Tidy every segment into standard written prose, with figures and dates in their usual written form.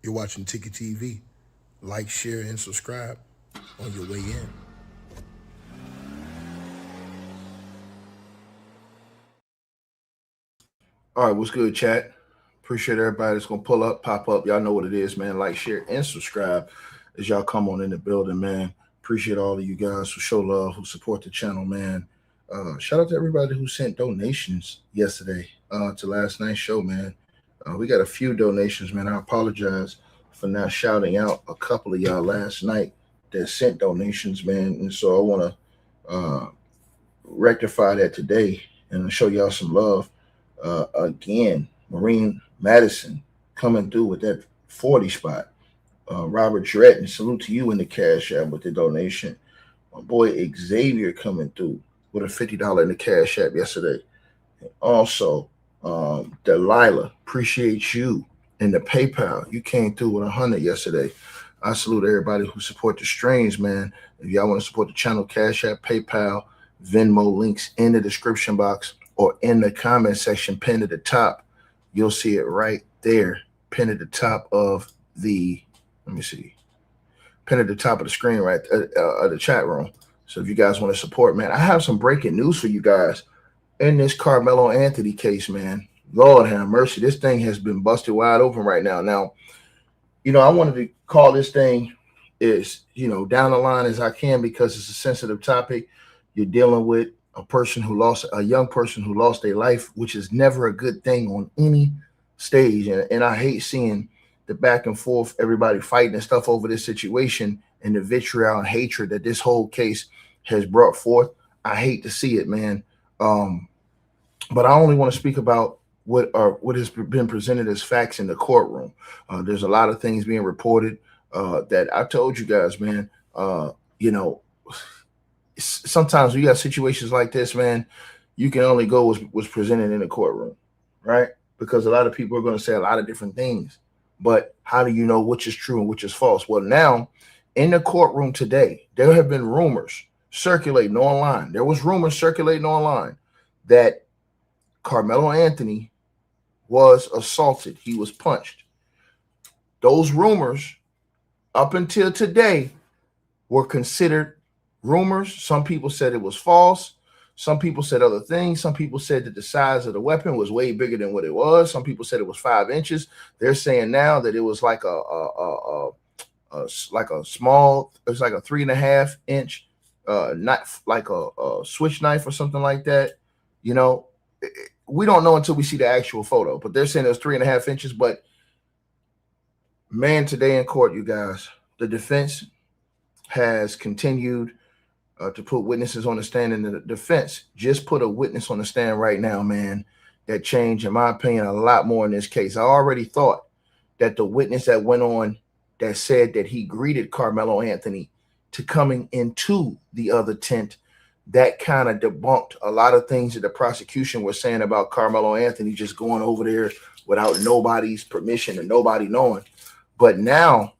You're watching Ticket TV. Like, share, and subscribe on your way in. All right, what's good, chat? Appreciate everybody that's gonna pull up, pop up. Y'all know what it is, man. Like, share, and subscribe as y'all come on in the building, man. Appreciate all of you guys who show love, who support the channel, man. Shout out to everybody who sent donations yesterday to last night's show, man. We got a few donations, man. I apologize for not shouting out a couple of y'all last night that sent donations, man. And so I want to rectify that today and show y'all some love. Again, Marine Madison coming through with that 40 spot. Robert Dretton, salute to you in the cash app with the donation. My boy Xavier coming through with a $50 in the cash app yesterday. Also, Delilah, appreciate you in the PayPal. You came through with 100 yesterday. I salute everybody who support the streams, man. If y'all want to support the channel, Cash App, PayPal, Venmo links in the description box or in the comment section pinned at the top. You'll see it right there, pinned at the top of the, let me see, pinned at the top of the screen, right, the chat room. So if you guys want to support, man, I have some breaking news for you guys in this Karmelo Anthony case, man. Lord have mercy. This thing has been busted wide open right now. Now, I wanted to call this thing down the line as I can because it's a sensitive topic. You're dealing with a young person who lost their life, which is never a good thing on any stage. And I hate seeing the back and forth, everybody fighting and stuff over this situation and the vitriol and hatred that this whole case has brought forth. I hate to see it, man. But I only want to speak about what has been presented as facts in the courtroom. There's a lot of things being reported that I told you guys, man. Sometimes we got situations like this, man. You can only go what's presented in the courtroom, right? Because a lot of people are going to say a lot of different things. But how do you know which is true and which is false? Well, now in the courtroom today, there have been rumors circulating online. There was rumors circulating online that Karmelo Anthony was assaulted. He was punched. Those rumors, up until today, were considered rumors. Some people said it was false. Some people said other things. Some people said that the size of the weapon was way bigger than what it was. Some people said it was 5 inches. They're saying now that it was like a small, it's like a 3.5 inch, not like a switch knife or something like that. We don't know until we see the actual photo, but they're saying it was 3.5 inches. But man, today in court, you guys, the defense has continued to put witnesses on the stand, and the defense just put a witness on the stand right now, man, that changed, in my opinion, a lot more in this case. I already thought that the witness that went on that said that he greeted Karmelo Anthony to coming into the other tent, that kind of debunked a lot of things that the prosecution was saying about Karmelo Anthony just going over there without nobody's permission and nobody knowing. But now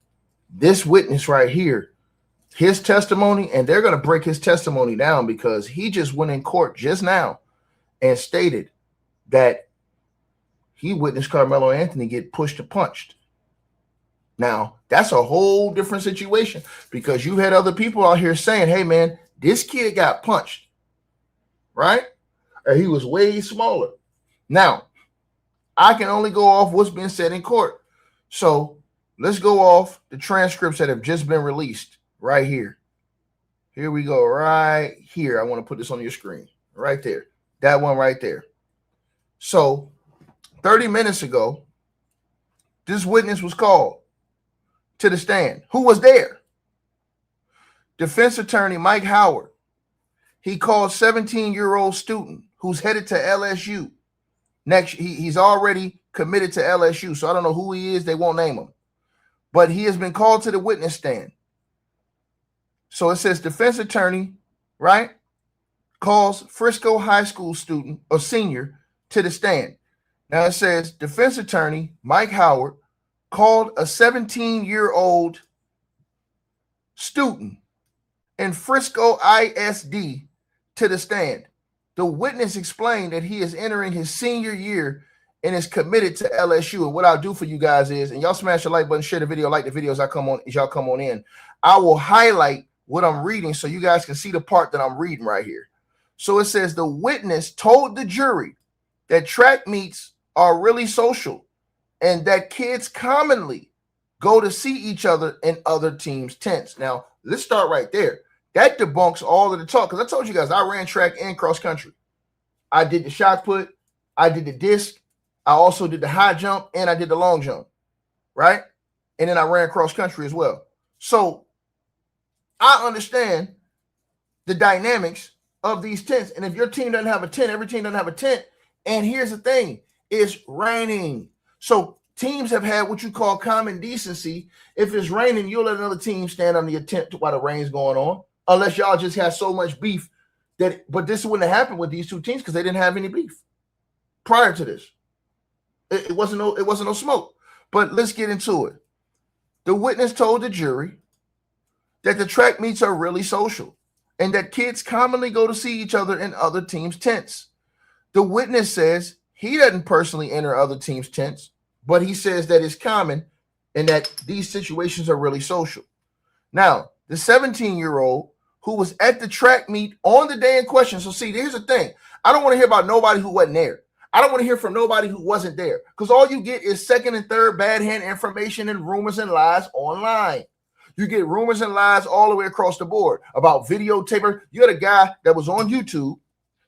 this witness right here, his testimony, and they're going to break his testimony down because he just went in court just now and stated that he witnessed Karmelo Anthony get pushed and punched. Now, that's a whole different situation because you had other people out here saying, hey, man, this kid got punched, right? And he was way smaller. Now, I can only go off what's been said in court. So let's go off the transcripts that have just been released right here. Here we go, right here. I want to put this on your screen, right there. That one right there. So 30 minutes ago, this witness was called to the stand. Who was there? Defense attorney Mike Howard. He called 17-year-old student who's headed to LSU. Next, he's already committed to LSU, so I don't know who he is. They won't name him. But he has been called to the witness stand. So it says defense attorney, right, calls Frisco High School student or senior to the stand. Now it says defense attorney Mike Howard called a 17-year-old student in Frisco ISD to the stand. The witness explained that he is entering his senior year and is committed to LSU. And what I'll do for you guys is, and y'all smash the like button, share the video, like the videos as y'all come on in. I will highlight what I'm reading so you guys can see the part that I'm reading right here. So it says the witness told the jury that track meets are really social and that kids commonly go to see each other in other teams' tents. Now, let's start right there. That debunks all of the talk, because I told you guys I ran track and cross country. I did the shot put, I did the disc, I also did the high jump, and I did the long jump, right? And then I ran cross country as well. So I understand the dynamics of these tents. And if your team doesn't have a tent, every team doesn't have a tent. And here's the thing, it's raining. So teams have had what you call common decency. If it's raining, you'll let another team stand under your tent while the rain's going on, unless y'all just have so much beef that, but this wouldn't have happened with these two teams because they didn't have any beef prior to this. It wasn't no smoke. But let's get into it. The witness told the jury that the track meets are really social and that kids commonly go to see each other in other teams' tents. The witness says he doesn't personally enter other teams' tents, but he says that it's common and that these situations are really social. Now, the 17-year-old who was at the track meet on the day in question. So see, here's the thing. I don't want to hear about nobody who wasn't there. I don't want to hear from nobody who wasn't there, because all you get is second and third bad hand information and rumors and lies online. You get rumors and lies all the way across the board about videotaper. You had a guy that was on YouTube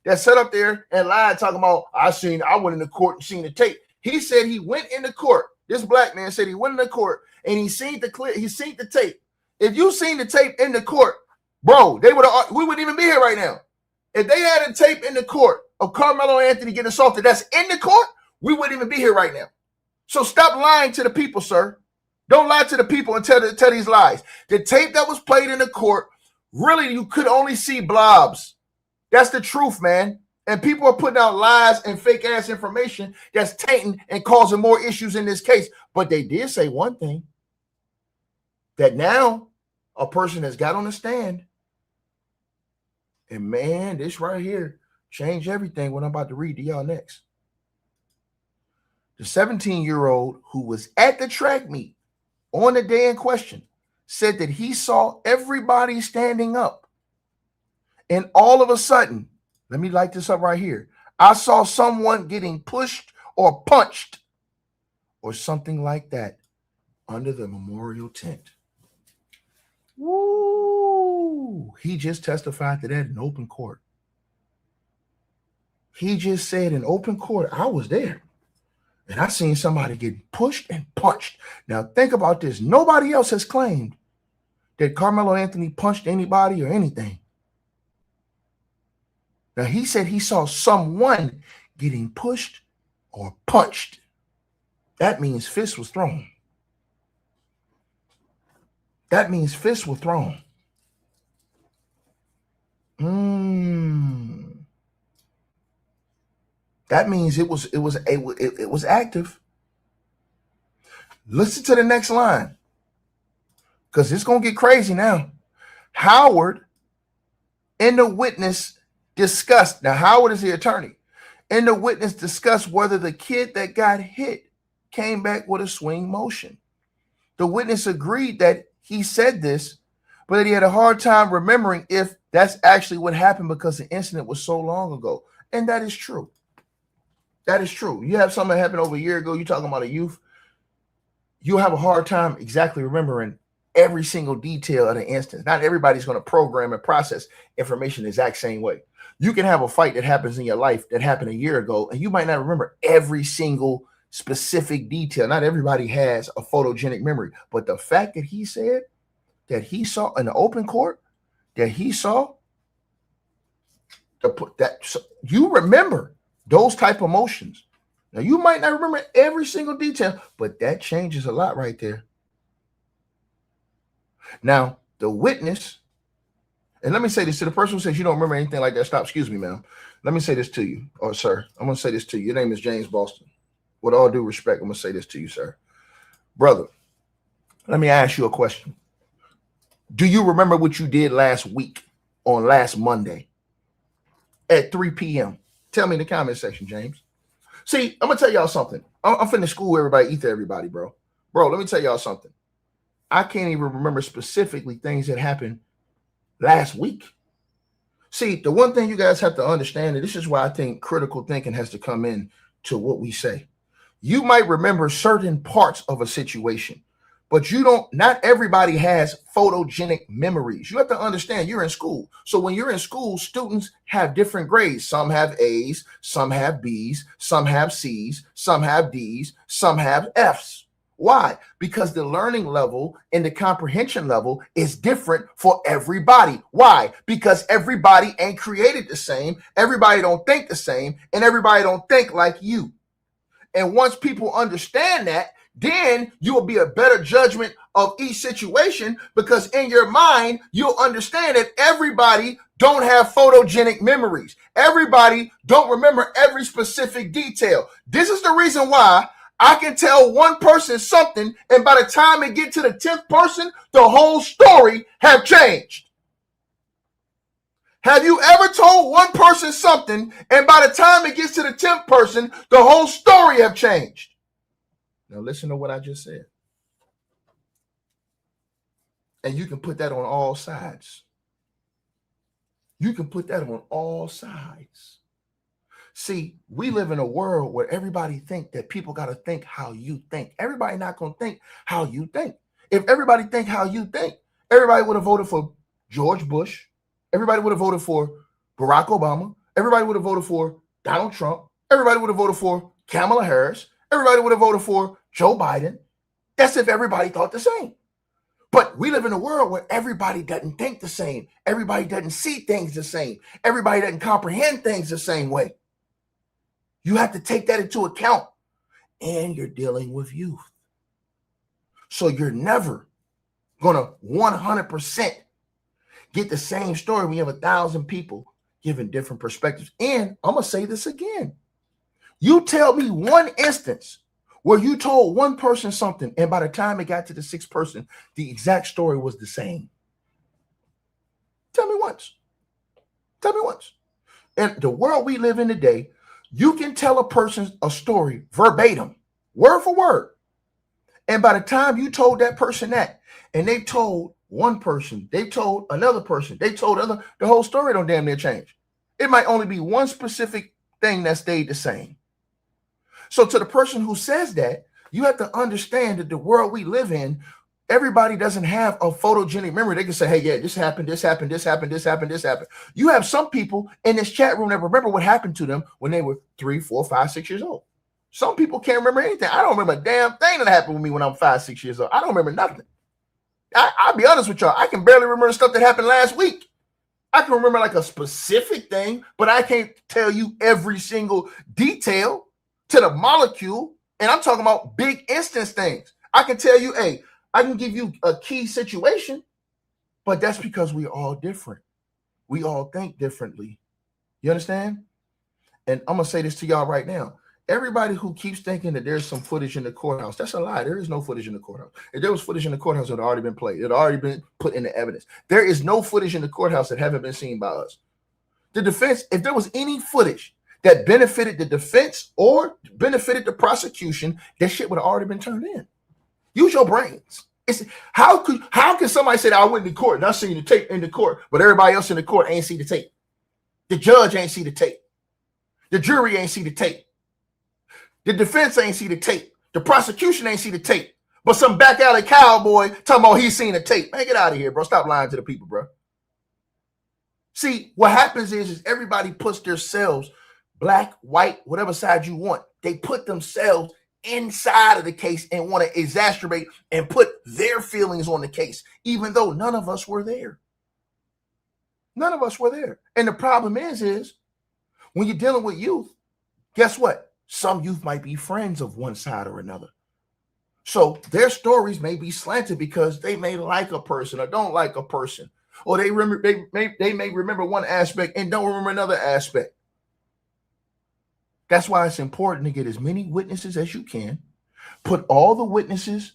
that sat up there and lied talking about, I went in the court and seen the tape. He said he went in the court. This black man said he went in the court and he seen the tape. If you seen the tape in the court, bro, we wouldn't even be here right now. If they had a tape in the court of Karmelo Anthony getting assaulted that's in the court, we wouldn't even be here right now. So stop lying to the people, sir. Don't lie to the people and tell these lies. The tape that was played in the court, really, you could only see blobs. That's the truth, man. And people are putting out lies and fake ass information that's tainting and causing more issues in this case. But they did say one thing, that now a person has got on the stand. And man, this right here changed everything, what I'm about to read to y'all next. The 17-year-old who was at the track meet on the day in question said that he saw everybody standing up. And all of a sudden, let me light this up right here. I saw someone getting pushed or punched or something like that under the memorial tent. Woo! He just testified to that in open court. He just said in open court, I was there. And I seen somebody get pushed and punched. Now think about this. Nobody else has claimed that Karmelo Anthony punched anybody or anything. Now he said he saw someone getting pushed or punched. That means fists was thrown. That means fists were thrown. That means it was active. Listen to the next line, because it's gonna get crazy now. Howard and the witness discussed. Now Howard is the attorney, and the witness discussed whether the kid that got hit came back with a swing motion. The witness agreed that he said this, but that he had a hard time remembering if that's actually what happened because the incident was so long ago. And that is true. That is true. You have something that happened over a year ago, you're talking about a youth, you'll have a hard time exactly remembering every single detail of the instance. Not everybody's going to program and process information the exact same way. You can have a fight that happens in your life that happened a year ago, and you might not remember every single specific detail. Not everybody has a photogenic memory. But the fact that he said that he saw in the open court, that he saw that you remember those type of emotions. Now, you might not remember every single detail, but that changes a lot right there. Now, the witness, and let me say this to the person who says you don't remember anything like that. Stop. Excuse me, ma'am. Let me say this to you, or sir. I'm going to say this to you. Your name is James Boston. With all due respect, I'm going to say this to you, sir. Brother, let me ask you a question. Do you remember what you did last week on last Monday at 3 p.m.? Tell me in the comment section, James. See, I'm gonna tell y'all something. I'm finna school everybody, eat to everybody, bro. Bro, let me tell y'all something. I can't even remember specifically things that happened last week. See, the one thing you guys have to understand, and this is why I think critical thinking has to come in to what we say. You might remember certain parts of a situation, but not everybody has photogenic memories. You have to understand you're in school. So when you're in school, students have different grades. Some have A's, some have B's, some have C's, some have D's, some have F's. Why? Because the learning level and the comprehension level is different for everybody. Why? Because everybody ain't created the same. Everybody don't think the same, and everybody don't think like you. And once people understand that, then you'll be a better judgment of each situation, because in your mind, you'll understand that everybody don't have photogenic memories. Everybody don't remember every specific detail. This is the reason why I can tell one person something, and by the time it get to the 10th person, the whole story have changed. Have you ever told one person something, and by the time it gets to the 10th person, the whole story have changed? Now listen to what I just said. And you can put that on all sides. You can put that on all sides. See, we live in a world where everybody think that people got to think how you think. Everybody not going to think how you think. If everybody think how you think, everybody would have voted for George Bush. Everybody would have voted for Barack Obama. Everybody would have voted for Donald Trump. Everybody would have voted for Kamala Harris. Everybody would have voted for Joe Biden. That's if everybody thought the same. But we live in a world where everybody doesn't think the same. Everybody doesn't see things the same. Everybody doesn't comprehend things the same way. You have to take that into account. And you're dealing with youth. So you're never going to 100% get the same story when you have 1,000 people giving different perspectives. And I'm going to say this again. You tell me one instance where you told one person something, and by the time it got to the 6th person, the exact story was the same. Tell me once. Tell me once. In the world we live in today, you can tell a person a story verbatim, word for word. And by the time you told that person that, and they told one person, they told another person, they told other, the whole story don't damn near change. It might only be one specific thing that stayed the same. So to the person who says that, you have to understand that the world we live in, everybody doesn't have a photogenic memory. They can say, hey, yeah, this happened, this happened, this happened, this happened, this happened. You have some people in this chat room that remember what happened to them when they were 3, 4, 5, 6 years old. Some people can't remember anything. I don't remember a damn thing that happened with me when I'm 5, 6 years old. I don't remember nothing. I'll be honest with y'all. I can barely remember stuff that happened last week. I can remember like a specific thing, but I can't tell you every single detail to the molecule. And I'm talking about big instance things. I can tell you, hey, I can give you a key situation, but that's because we're all different. We all think differently. You understand? And I'm going to say this to y'all right now. Everybody who keeps thinking that there's some footage in the courthouse, that's a lie. There is no footage in the courthouse. If there was footage in the courthouse, it had already been played. It had already been put into evidence. There is no footage in the courthouse that haven't been seen by us. The defense, if there was any footage that benefited the defense or benefited the prosecution, that shit would have already been turned in. Use your brains. How can somebody say that I went to court and I seen the tape in the court, but everybody else in the court ain't see the tape? The judge ain't see the tape. The jury ain't see the tape. The defense ain't see the tape. The prosecution ain't see the tape. But some back alley cowboy talking about he's seen the tape. Man, get out of here, bro. Stop lying to the people, bro. See, what happens is everybody puts themselves, black, white, whatever side you want. They put themselves inside of the case and want to exacerbate and put their feelings on the case, even though none of us were there. None of us were there. And the problem is when you're dealing with youth, guess what? Some youth might be friends of one side or another. So their stories may be slanted because they may like a person or don't like a person. Or they may remember one aspect and don't remember another aspect. That's why it's important to get as many witnesses as you can. Put all the witnesses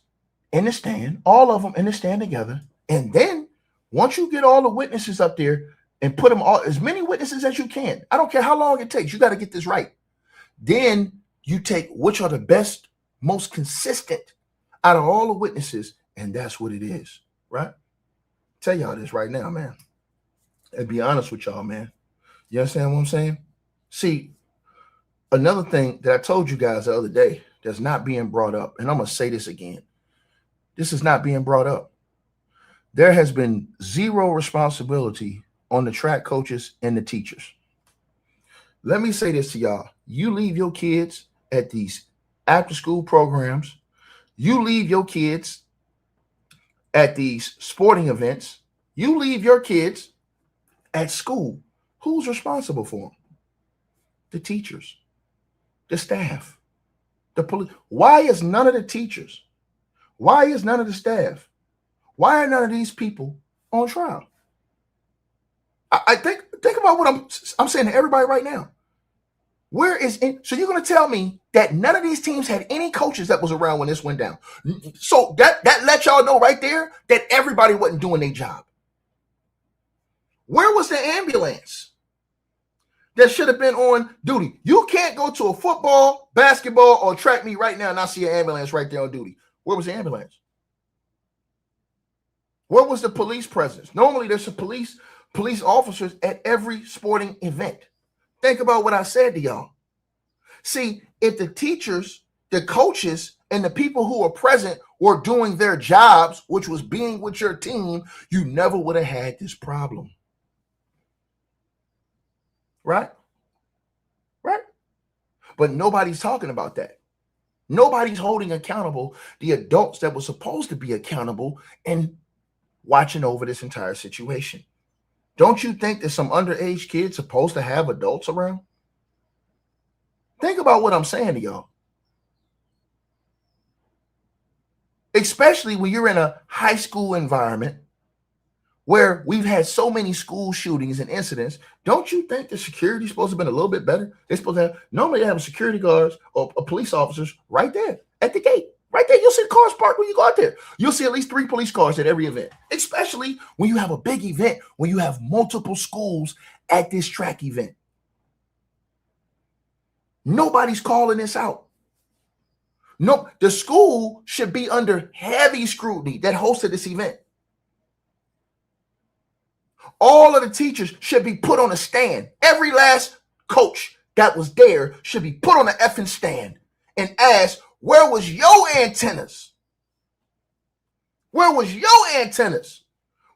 in the stand, all of them in the stand together. And then once you get all the witnesses up there and put them all, as many witnesses as you can. I don't care how long it takes. You got to get this right. Then You take which are the best, most consistent out of all the witnesses, and that's what it is, right? Tell y'all this right now, man. And be honest with y'all, man. You understand what I'm saying? See, another thing that I told you guys the other day that's not being brought up, and I'm going to say this again. This is not being brought up. There has been zero responsibility on the track coaches and the teachers. Let me say this to y'all. You leave your kids at these after-school programs. You leave your kids at these sporting events. You leave your kids at school. Who's responsible for them? The teachers, the staff, the police. Why is none of the teachers? Why is none of the staff? Why are none of these people on trial? I think about what I'm saying to everybody right now. So you're going to tell me that none of these teams had any coaches that was around when this went down? So that let y'all know right there that everybody wasn't doing their job. Where was the ambulance that should have been on duty? You can't go to a football, basketball, or track meet right now and not see an ambulance right there on duty. Where was the ambulance? Where was the police presence? Normally there's a police officers at every sporting event. Think about what I said to y'all. See, if the teachers, the coaches, and the people who were present were doing their jobs, which was being with your team, you never would have had this problem. Right? Right? But nobody's talking about that. Nobody's holding accountable the adults that were supposed to be accountable and watching over this entire situation. Don't you think that some underage kids supposed to have adults around? Think about what I'm saying to y'all. Especially when you're in a high school environment where we've had so many school shootings and incidents. Don't you think the security is supposed to have been a little bit better? They're supposed to have, normally they have security guards or police officers right there at the gate. Right there, you'll see the cars parked when you go out there. You'll see at least 3 police cars at every event, especially when you have a big event, when you have multiple schools at this track event. Nobody's calling this out. No, the school should be under heavy scrutiny that hosted this event. All of the teachers should be put on a stand. Every last coach that was there should be put on an effing stand and asked, where was your antennas? Where was your antennas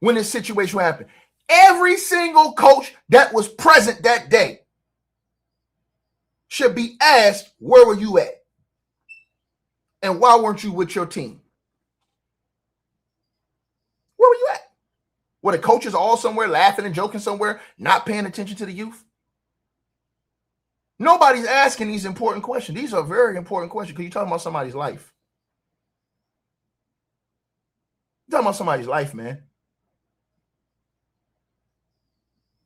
when this situation happened? Every single coach that was present that day should be asked, where were you at? And why weren't you with your team? Where were you at? Were the coaches all somewhere laughing and joking somewhere, not paying attention to the youth? Nobody's asking these important questions. These are very important questions because you're talking about somebody's life. You're talking about somebody's life, man.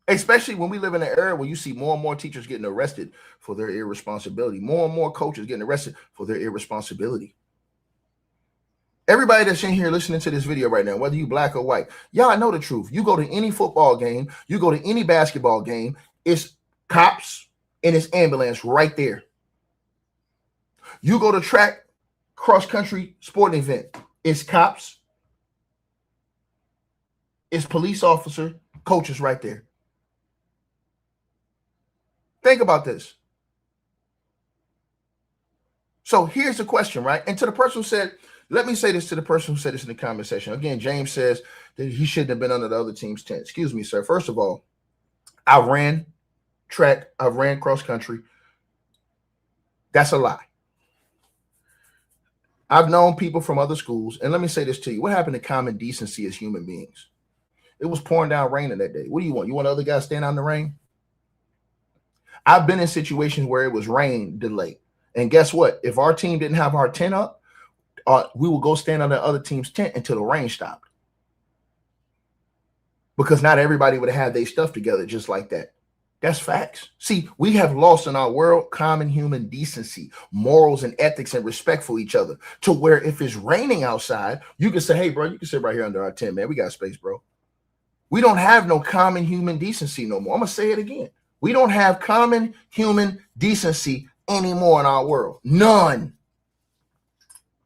Especially when we live in an era where you see more and more teachers getting arrested for their irresponsibility. More and more coaches getting arrested for their irresponsibility. Everybody that's in here listening to this video right now, whether you black or white, y'all know the truth. You go to any football game, you go to any basketball game, it's cops and it's ambulance right there. You go to track, cross-country sporting event, it's cops, it's police officer, coaches right there. Think about this. So here's the question, right? And to the person who said, let me say this to the person who said this in the comment section. Again, James says that he shouldn't have been under the other team's tent. Excuse me, sir. First of all, I ran track, I ran cross country. That's a lie. I've known people from other schools, and let me say this to you. What happened to common decency as human beings? It was pouring down raining that day. What do you want? You want other guys stand out in the rain? I've been in situations where it was rain delay. And guess what? If our team didn't have our tent up, we would go stand on the other team's tent until the rain stopped. Because not everybody would have their stuff together just like that. That's facts. See, we have lost in our world common human decency, morals and ethics and respect for each other to where if it's raining outside, you can say, hey, bro, you can sit right here under our tent, man. We got space, bro. We don't have no common human decency no more. I'm going to say it again. We don't have common human decency anymore in our world. None.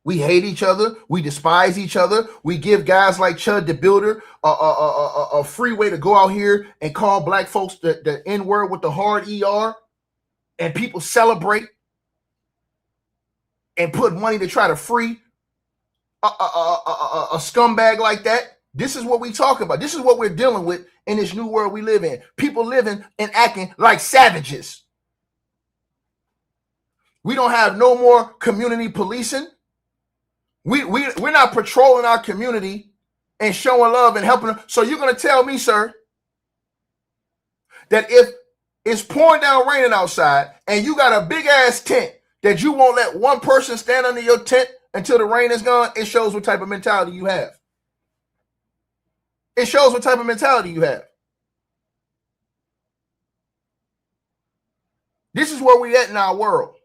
We hate each other. We despise each other. We give guys like Chud the Builder a free way to go out here and call black folks the N-word with the hard ER, and people celebrate and put money to try to free a scumbag like that. This is what we talk about. This is what we're dealing with in this new world we live in. People living and acting like savages. We don't have no more community policing. We're not patrolling our community and showing love and helping them. So you're going to tell me, sir, that if it's pouring down raining outside and you got a big ass tent, that you won't let one person stand under your tent until the rain is gone? It shows what type of mentality you have. It shows what type of mentality you have. This is where we're at in our world.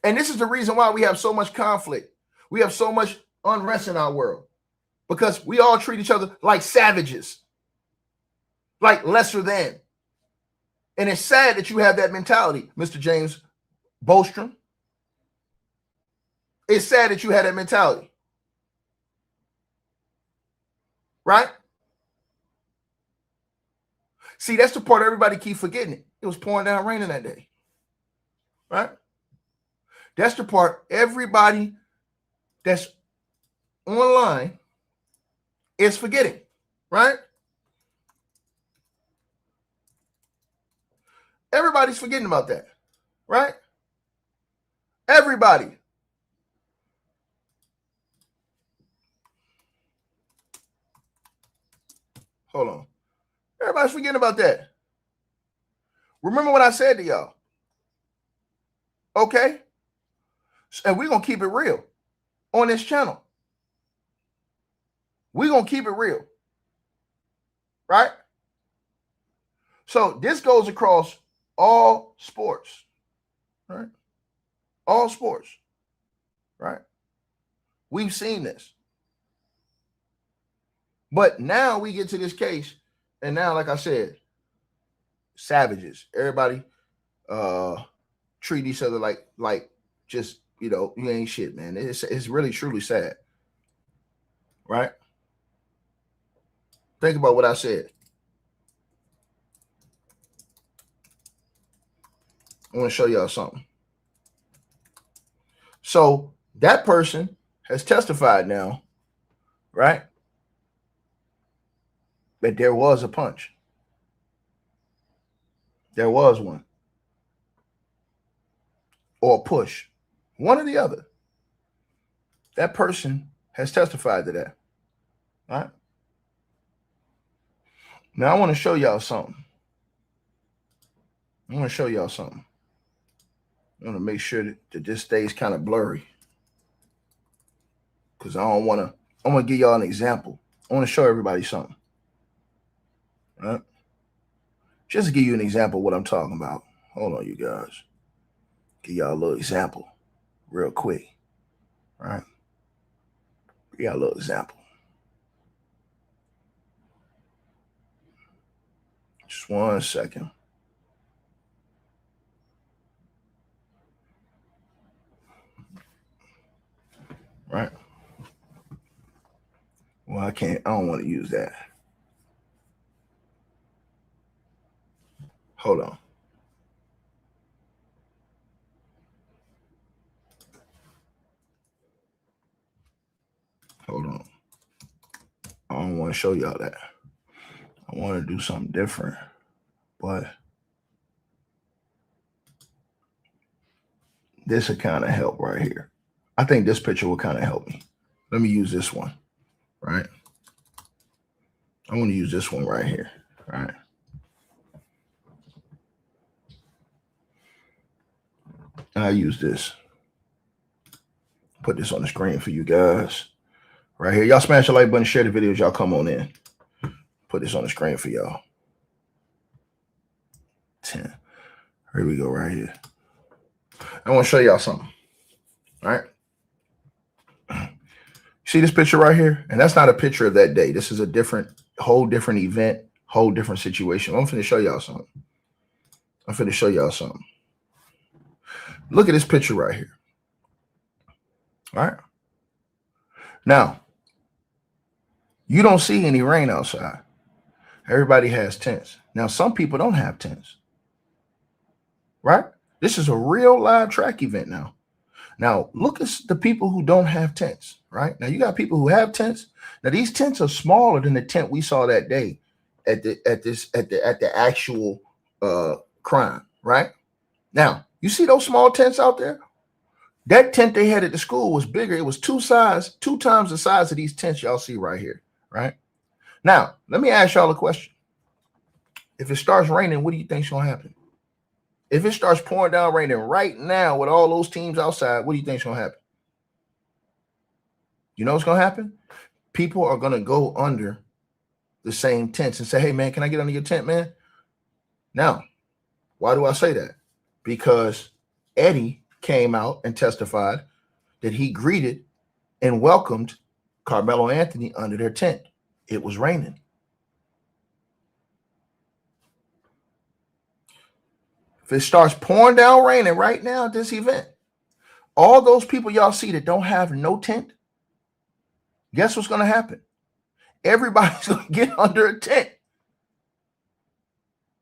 And this is the reason why we have so much conflict. We have so much unrest in our world, because we all treat each other like savages, like lesser than. And it's sad that you have that mentality, Mr. James Bostrom. It's sad that you had that mentality. Right? See, that's the part everybody keep forgetting. It was pouring down raining that day. Right? That's the part everybody that's online is forgetting. Right? Everybody's forgetting about that. Right? Everybody. Hold on. Everybody's forgetting about that. Remember what I said to y'all. Okay? And we're going to keep it real on this channel. We're going to keep it real. Right? So this goes across all sports. Right? All sports. Right? We've seen this. But now we get to this case, and now, like I said, savages. Everybody treat each other like just, you ain't shit, man. It's really truly sad. Right? Think about what I said. I want to show y'all something. So that person has testified now, right? That there was a punch. There was one. Or a push. One or the other. That person has testified to that. Right? Now I want to show y'all something. I want to show y'all something. I want to make sure that this stays kind of blurry. Because I'm going to give y'all an example. I want to show everybody something. Right? Just to give you an example of what I'm talking about. Hold on, you guys. Give y'all a little example real quick. All right? Give y'all a little example. Just 1 second. Right? Well, I don't want to use that. Hold on. Hold on. I don't want to show y'all that. I want to do something different. But this will kind of help right here. I think this picture will kind of help me. Let me use this one. Right? I want to use this one right here. Right? I use this. Put this on the screen for you guys. Right here. Y'all smash the like button, share the videos. Y'all come on in. Put this on the screen for y'all. 10. Here we go right here. I want to show y'all something. All right. See this picture right here? And that's not a picture of that day. This is a whole different event, whole different situation. I'm finna show y'all something. Look at this picture right here. All right. Now, you don't see any rain outside. Everybody has tents. Now, some people don't have tents. Right? This is a real live track event now. Now, look at the people who don't have tents, right? Now, you got people who have tents. Now, these tents are smaller than the tent we saw that day at the actual crime, right? Now, you see those small tents out there? That tent they had at the school was bigger. It was two times the size of these tents y'all see right here, right? Now, let me ask y'all a question. If it starts raining, what do you think's gonna happen? If it starts pouring down raining right now with all those teams outside, what do you think's gonna happen? You know what's gonna happen? People are gonna go under the same tents and say, hey man, can I get under your tent, man? Now, why do I say that? Because Eddie came out and testified that he greeted and welcomed Karmelo Anthony under their tent. It was raining. If it starts pouring down raining right now at this event, all those people y'all see that don't have no tent, guess what's going to happen? Everybody's going to get under a tent.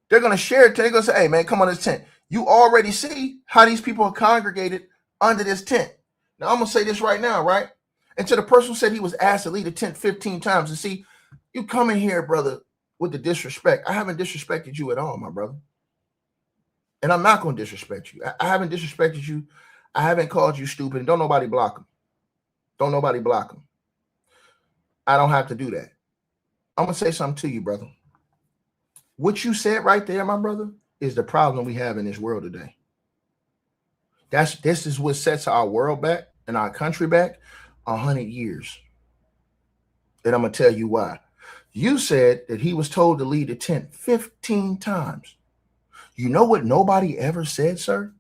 They're going to share it. They're going to say, hey, man, come on this tent. You already see how these people are congregated under this tent. Now, I'm going to say this right now, right? And to the person who said he was asked to lead a tent 15 times, and see, you come in here, brother, with the disrespect. I haven't disrespected you at all, my brother. And I'm not going to disrespect you. I haven't disrespected you. I haven't called you stupid. And don't nobody block them. Don't nobody block them. I don't have to do that. I'm going to say something to you, brother. What you said right there, my brother, is the problem we have in this world today. This is what sets our world back and our country back 100 years. And I'm going to tell you why. You said that he was told to lead the tent 15 times. You know what nobody ever said, sir?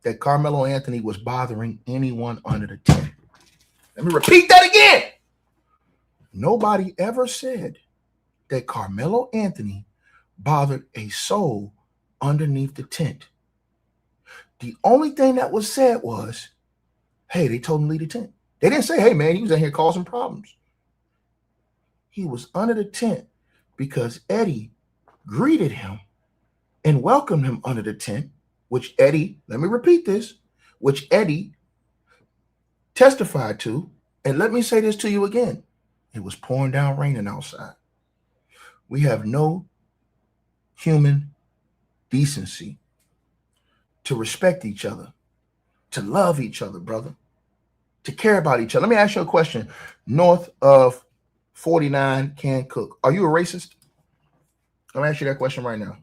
That Karmelo Anthony was bothering anyone under the tent. Let me repeat that again. Nobody ever said that Karmelo Anthony bothered a soul underneath the tent. The only thing that was said was, hey, they told him to leave the tent. They didn't say, hey, man, he was in here causing problems. He was under the tent because Eddie greeted him and welcomed him under the tent, which Eddie, let me repeat this, which Eddie testified to. And let me say this to you again. It was pouring down raining outside. We have no human decency to respect each other, to love each other, brother, to care about each other. Let me ask you a question. North of 49 Can Cook. Are you a racist? Let me ask you that question right now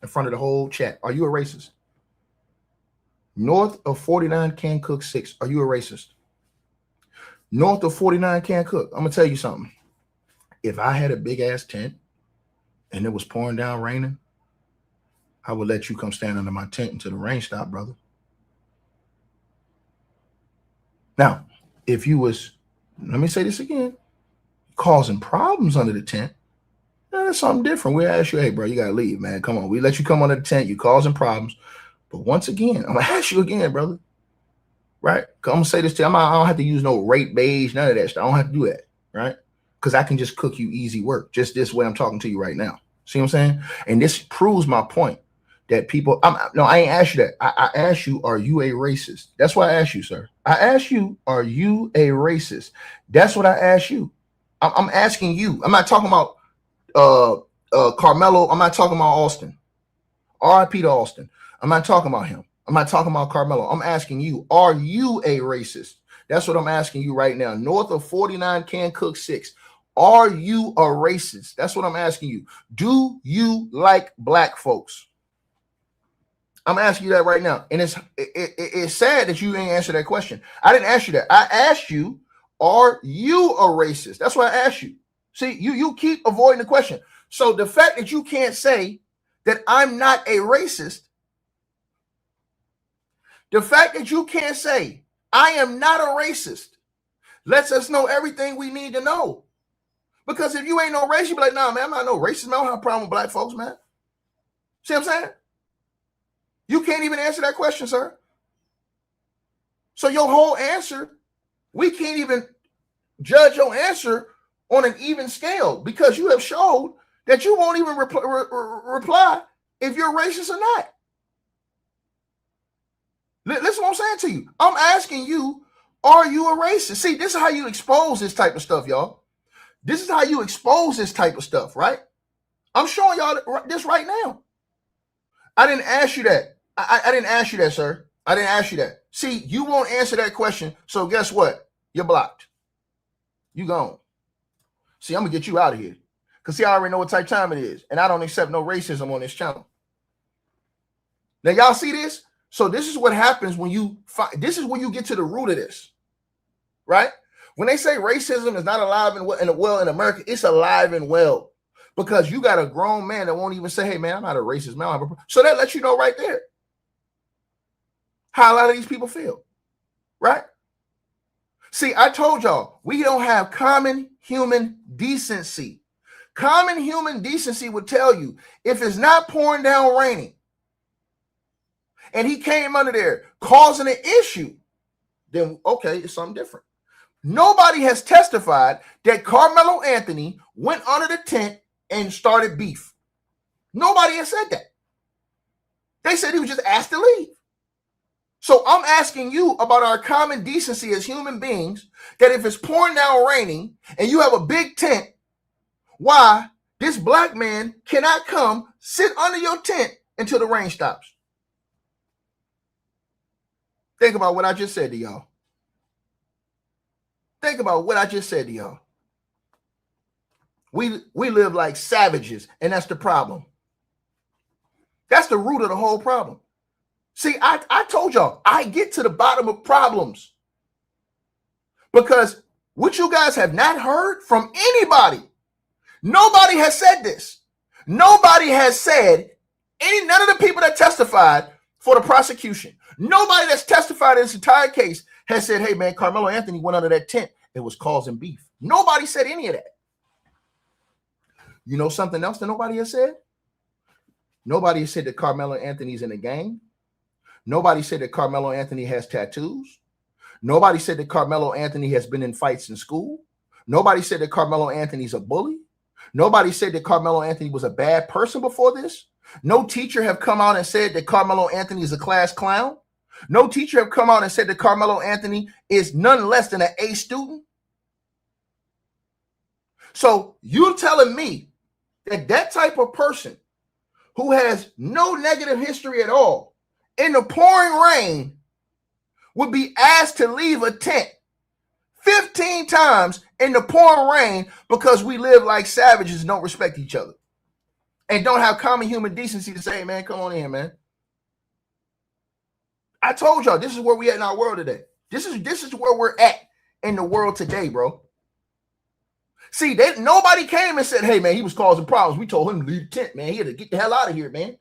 in front of the whole chat. Are you a racist? North of 49 Can Cook 6. Are you a racist? North of 49 Can Cook. I'm going to tell you something. If I had a big ass tent and it was pouring down raining, I would let you come stand under my tent until the rain stopped, brother. Now, if you was, let me say this again, causing problems under the tent, that's something different. We ask you, hey, bro, you got to leave, man. Come on. We let you come under the tent. You causing problems. But once again, I'm going to ask you again, brother. Right? I'm going to say this to you. I don't have to use no rape beige, none of that stuff. I don't have to do that. Right? Because I can just cook you easy work. Just this way I'm talking to you right now. See what I'm saying? And this proves my point that people, I ain't asked you that. I asked you, are you a racist? That's what I asked you, sir. I asked you, are you a racist? That's what I asked you. I'm asking you. I'm not talking about Karmelo. I'm not talking about Austin. R.I.P. to Austin. I'm not talking about him. I'm not talking about Karmelo. I'm asking you, are you a racist? That's what I'm asking you right now. North of 49 Can Cook 6. Are you a racist? That's what I'm asking you. Do you like black folks? I'm asking you that right now. And it's sad that you ain't answer that question. I didn't ask you that. I asked you, are you a racist? That's what I asked you. See, you keep avoiding the question. So the fact that you can't say that I'm not a racist, the fact that you can't say I am not a racist lets us know everything we need to know. Because if you ain't no racist, you be like, nah, man, I'm not no racist, man. I don't have a problem with black folks, man. See what I'm saying? You can't even answer that question, sir. So your whole answer, we can't even judge your answer on an even scale because you have showed that you won't even reply if you're racist or not. Listen what I'm saying to you. I'm asking you, are you a racist? See, this is how you expose this type of stuff, y'all. This is how you expose this type of stuff, right? I'm showing y'all this right now. I didn't ask you that. I didn't ask you that, sir. I didn't ask you that. See, you won't answer that question. So guess what? You're blocked. You gone. See, I'm going to get you out of here. Because see, I already know what type of time it is. And I don't accept no racism on this channel. Now, y'all see this? So this is what happens when you this is when you get to the root of this, right? When they say racism is not alive and well in America, it's alive and well because you got a grown man that won't even say, hey, man, I'm not a racist man. So that lets you know right there how a lot of these people feel, right? See, I told y'all, we don't have common human decency. Common human decency would tell you if it's not pouring down raining, and he came under there causing an issue, then okay, it's something different. Nobody has testified that Karmelo Anthony went under the tent and started beef. Nobody has said that. They said he was just asked to leave. So I'm asking you about our common decency as human beings, that if it's pouring down raining and you have a big tent, why this black man cannot come sit under your tent until the rain stops. Think about what I just said to y'all. Think about what I just said to y'all. We live like savages, and that's the problem. That's the root of the whole problem. See, I told y'all, I get to the bottom of problems because what you guys have not heard from anybody, nobody has said this. Nobody has said, none of the people that testified for the prosecution, nobody that's testified in this entire case has said, hey, man, Karmelo Anthony went under that tent. It was causing beef. Nobody said any of that. You know something else that nobody has said? Nobody has said that Karmelo Anthony's in a gang. Nobody said that Karmelo Anthony has tattoos. Nobody said that Karmelo Anthony has been in fights in school. Nobody said that Karmelo Anthony's a bully. Nobody said that Karmelo Anthony was a bad person before this. No teacher have come out and said that Karmelo Anthony is a class clown. No teacher have come out and said that Karmelo Anthony is none less than an A student. So you're telling me that that type of person who has no negative history at all in the pouring rain would be asked to leave a tent 15 times in the pouring rain because we live like savages and don't respect each other and don't have common human decency to say, hey, man, come on in, man. I told y'all, this is where we at in our world today. This is where we're at in the world today, bro. See, nobody came and said, hey, man, he was causing problems. We told him to leave the tent, man. He had to get the hell out of here, man.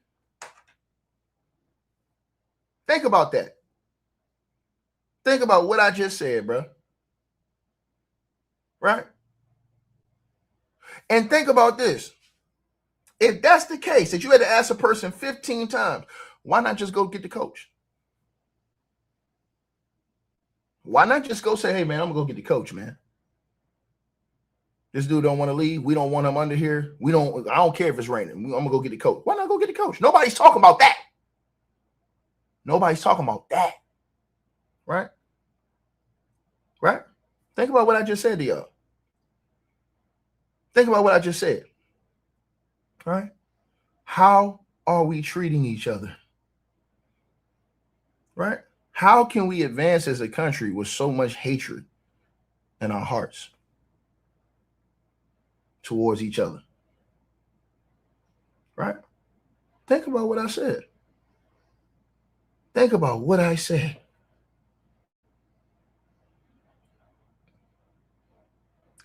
Think about that. Think about what I just said, bro. Right? And think about this. If that's the case, that you had to ask a person 15 times, why not just go get the coach? Why not just go say, hey, man, I'm going to go get the coach, man. This dude don't want to leave. We don't want him under here. I don't care if it's raining. I'm going to go get the coach. Why not go get the coach? Nobody's talking about that. Nobody's talking about that. Right? Right? Think about what I just said to y'all. Think about what I just said. All right? How are we treating each other? Right? How can we advance as a country with so much hatred in our hearts towards each other? Right? Think about what I said. Think about what I said.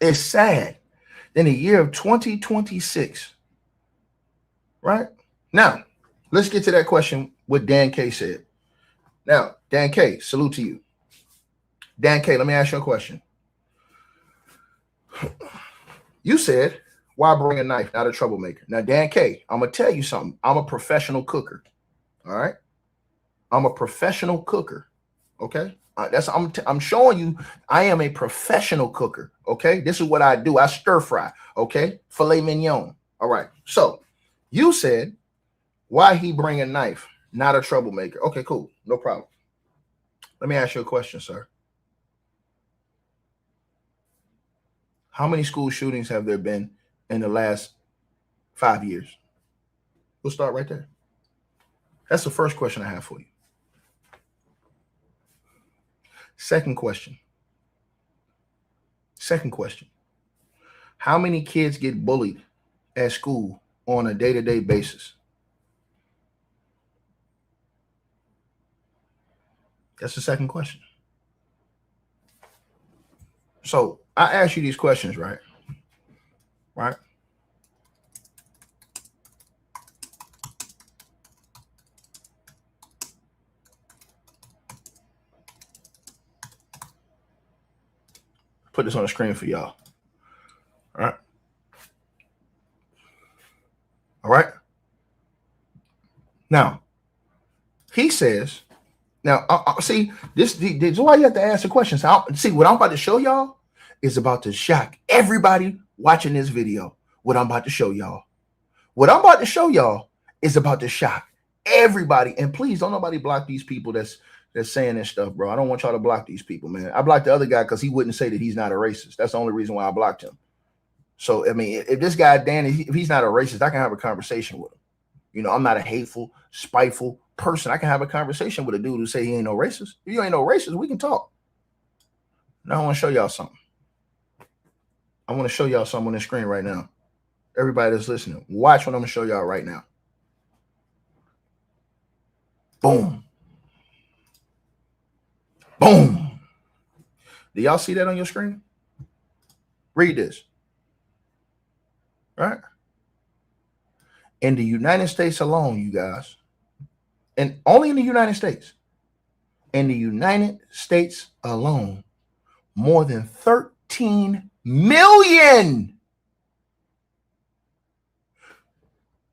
It's sad. In the year of 2026, right? Now, let's get to that question what Dan K said. Now, Dan K, salute to you. Dan K, let me ask you a question. You said, why bring a knife, not a troublemaker? Now, Dan K, I'm going to tell you something. I'm a professional cooker, all right? I'm a professional cooker, okay? I'm showing you I am a professional cooker. Okay, this is what I do. I stir fry. Okay, filet mignon. All right. So you said why he bring a knife, not a troublemaker. Okay, cool, no problem. Let me ask you a question, sir. How many school shootings have there been in the last 5 years? We'll start right there. That's the first question I have for you. Second question. How many kids get bullied at school on a day-to-day basis? That's the second question. So I ask you these questions, right? Right? Put this on the screen for y'all. All right. All right. Now, he says, now, see, this is why you have to ask the questions. See, what I'm about to show y'all is about to shock everybody watching this video. What I'm about to show y'all. What I'm about to show y'all is about to shock everybody. And please don't nobody block these people that's saying this stuff, bro. I don't want y'all to block these people, man. I blocked the other guy because he wouldn't say that he's not a racist. That's the only reason why I blocked him. So, I mean, if this guy, Dan, if he's not a racist, I can have a conversation with him. You know, I'm not a hateful, spiteful person. I can have a conversation with a dude who say he ain't no racist. If you ain't no racist, we can talk. Now I want to show y'all something. I want to show y'all something on the screen right now. Everybody that's listening, watch what I'm going to show y'all right now. Boom. Boom. Do y'all see that on your screen? Read this. Right? In the United States alone, you guys, and only in the United States, alone, more than 13 million.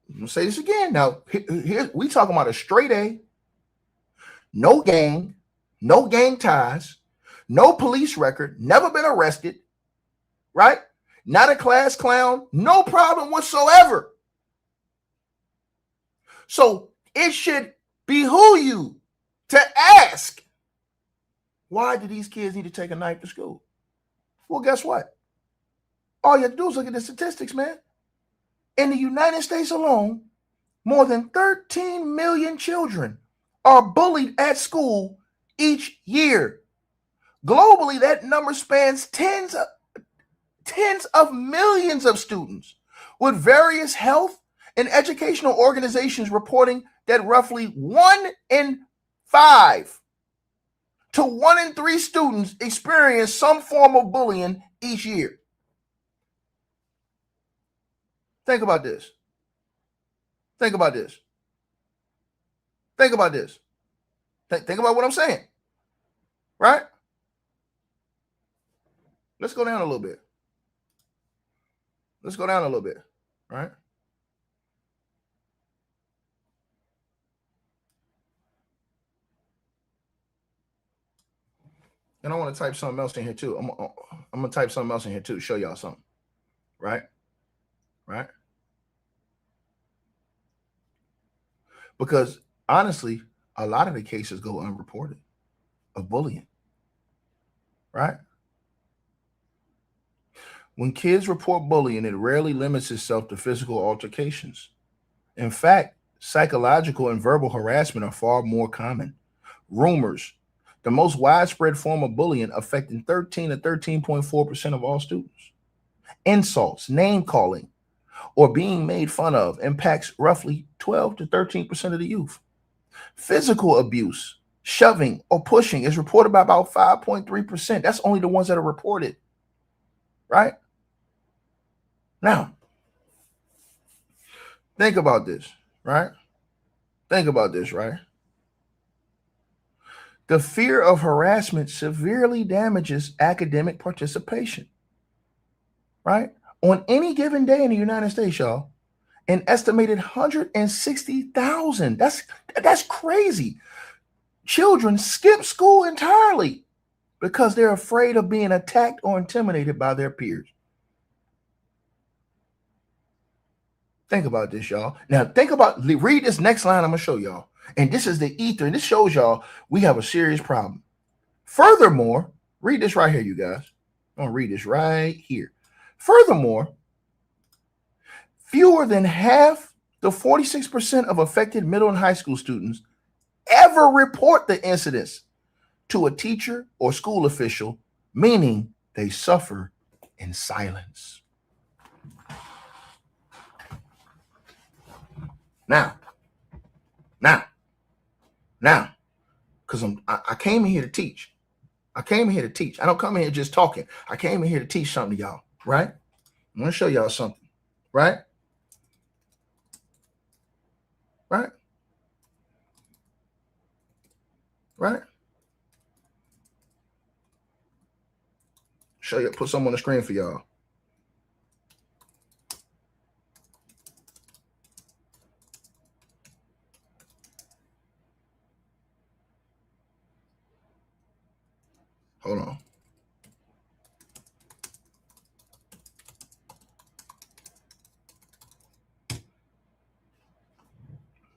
I'm going to say this again. Now, here we talking about a straight A, no gang ties, no police record, never been arrested, right? Not a class clown, no problem whatsoever. So it should behoove you to ask, why do these kids need to take a knife to school? Well, guess what? All you have to do is look at the statistics, man. In the United States alone, more than 13 million children are bullied at school each year. Globally, that number spans tens of millions of students, with various health and educational organizations reporting that roughly 1 in 5 to 1 in 3 students experience some form of bullying each year. Think about this. Think about this. Think about this. Think about what I'm saying. Right? Let's go down a little bit. Let's go down a little bit. Right? And I want to type something else in here too. I'm going to type something else in here too, show y'all something. Right? Right? Because honestly, a lot of the cases go unreported of bullying. Right? When kids report bullying, it rarely limits itself to physical altercations. In fact, psychological and verbal harassment are far more common. Rumors, the most widespread form of bullying, affecting 13 to 13.4% of all students. Insults, name calling, or being made fun of impacts roughly 12 to 13% of the youth. Physical abuse, shoving or pushing, is reported by about 5.3%. That's only the ones that are reported. Right? Now, think about this, right? Think about this, right? The fear of harassment severely damages academic participation, right? On any given day in the United States, y'all, an estimated 160,000, that's crazy. children skip school entirely because they're afraid of being attacked or intimidated by their peers. Think about this, y'all. Now, read this next line I'm going to show y'all. And this is the ether, and this shows y'all we have a serious problem. Furthermore, read this right here, you guys. I'm going to read this right here. Furthermore, fewer than half the 46% of affected middle and high school students ever report the incidents to a teacher or school official, meaning they suffer in silence. Now, because I came in here to teach. I don't come in here just talking. I came in here to teach something to y'all, right? I'm going to show y'all something, right? Right? Show you, put something on the screen for y'all. Hold on.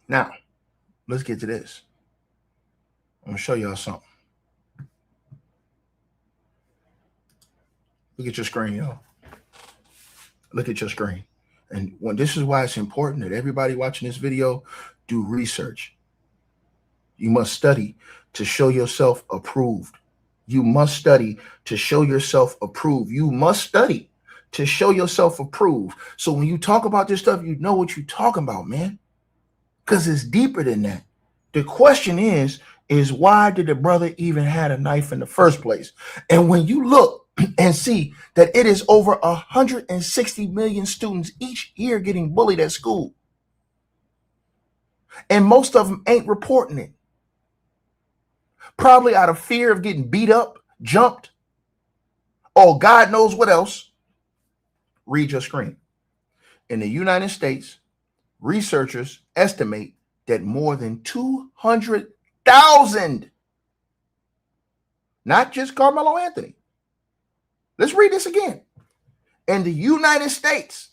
Now, let's get to this. I'm going to show y'all something. Look at your screen, y'all. Look at your screen. And this is why it's important that everybody watching this video do research. You must study to show yourself approved. You must study to show yourself approved. You must study to show yourself approved. So when you talk about this stuff, you know what you're talking about, man. Because it's deeper than that. The question is why did the brother even have a knife in the first place? And when you look and see that it is over 160 million students each year getting bullied at school, and most of them ain't reporting it, probably out of fear of getting beat up, jumped, or God knows what else, read your screen. In the United States, researchers estimate that more than 200,000, not just Karmelo Anthony. Let's read this again. In the United States,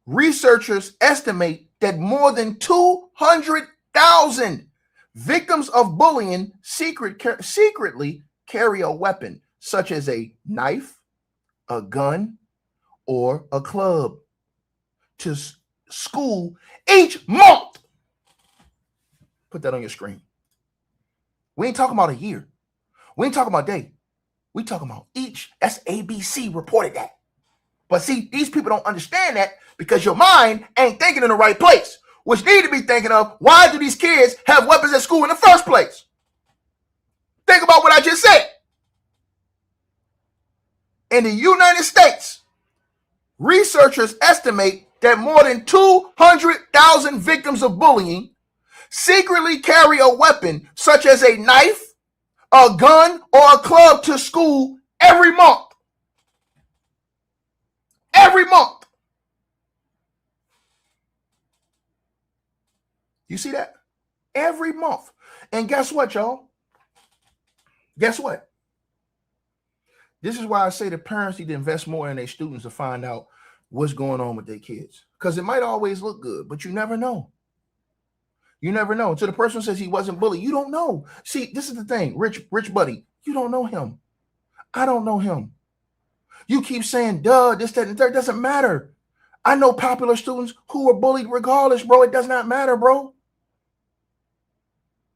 researchers estimate that more than 200,000 victims of bullying secretly carry a weapon, such as a knife, a gun, or a club, to school each month. Put that on your screen. We ain't talking about a year. We ain't talking about a day. We talking about each. That's ABC reported that. But see, these people don't understand that because your mind ain't thinking in the right place, which need to be thinking of, why do these kids have weapons at school in the first place? Think about what I just said. In the United States, researchers estimate that more than 200,000 victims of bullying secretly carry a weapon, such as a knife, a gun, or a club, to school every month. Every month. You see that? Every month. And guess what, y'all? Guess what? This is why I say the parents need to invest more in their students to find out what's going on with their kids. Because it might always look good, but you never know. You never know. So the person says he wasn't bullied, you don't know. See, this is the thing. Rich buddy, you don't know him. I don't know him. You keep saying, duh, this, that, and third. Doesn't matter. I know popular students who were bullied regardless, bro. It does not matter, bro.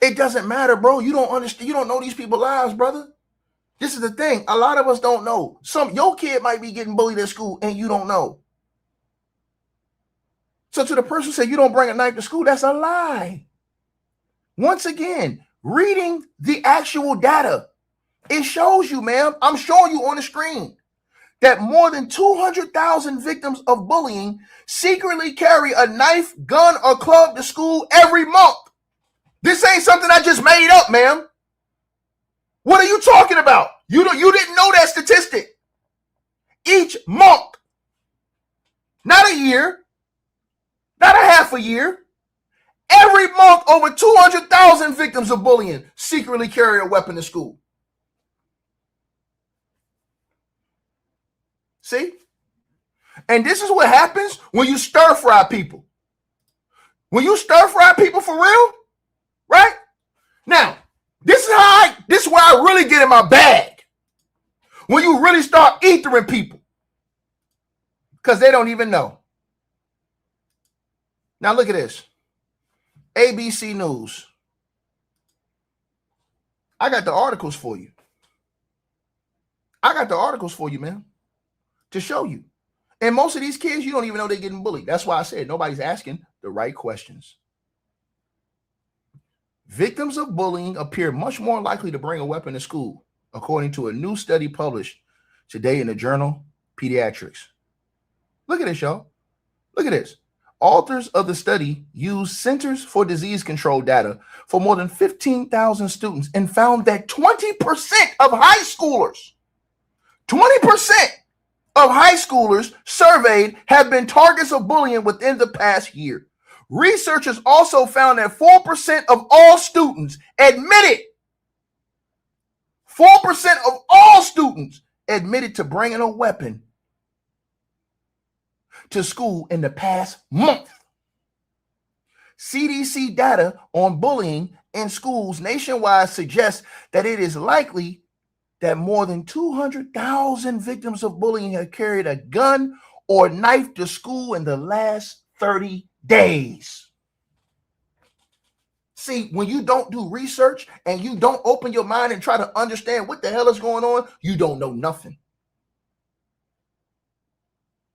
It doesn't matter, bro. You don't understand. You don't know these people's lives, brother. This is the thing. A lot of us don't know. Your kid might be getting bullied at school and you don't know. So to the person who said you don't bring a knife to school, that's a lie. Once again, reading the actual data, it shows you, ma'am, I'm showing you on the screen, that more than 200,000 victims of bullying secretly carry a knife, gun, or club to school every month. This ain't something I just made up, ma'am. What are you talking about? You didn't know that statistic. Each month. Not a year. Not a half a year. Every month, over 200,000 victims of bullying secretly carry a weapon to school. See? And this is what happens when you stir fry people. When you stir fry people for real, right? Now, this is where I really get in my bag. When you really start ethering people. Because they don't even know. Now look at this. ABC News. I got the articles for you. Man, to show you. And most of these kids, you don't even know they're getting bullied. That's why I said nobody's asking the right questions. Victims of bullying appear much more likely to bring a weapon to school, according to a new study published today in the journal Pediatrics. Look at this, y'all. Look at this. Authors of the study used Centers for Disease Control data for more than 15,000 students and found that 20% of high schoolers, 20% of high schoolers surveyed have been targets of bullying within the past year. Researchers also found that 4% of all students admitted, 4% of all students admitted to bringing a weapon to school in the past month. CDC data on bullying in schools nationwide suggests that it is likely that more than 200,000 victims of bullying have carried a gun or knife to school in the last 30 days. See, when you don't do research and you don't open your mind and try to understand what the hell is going on, you don't know nothing.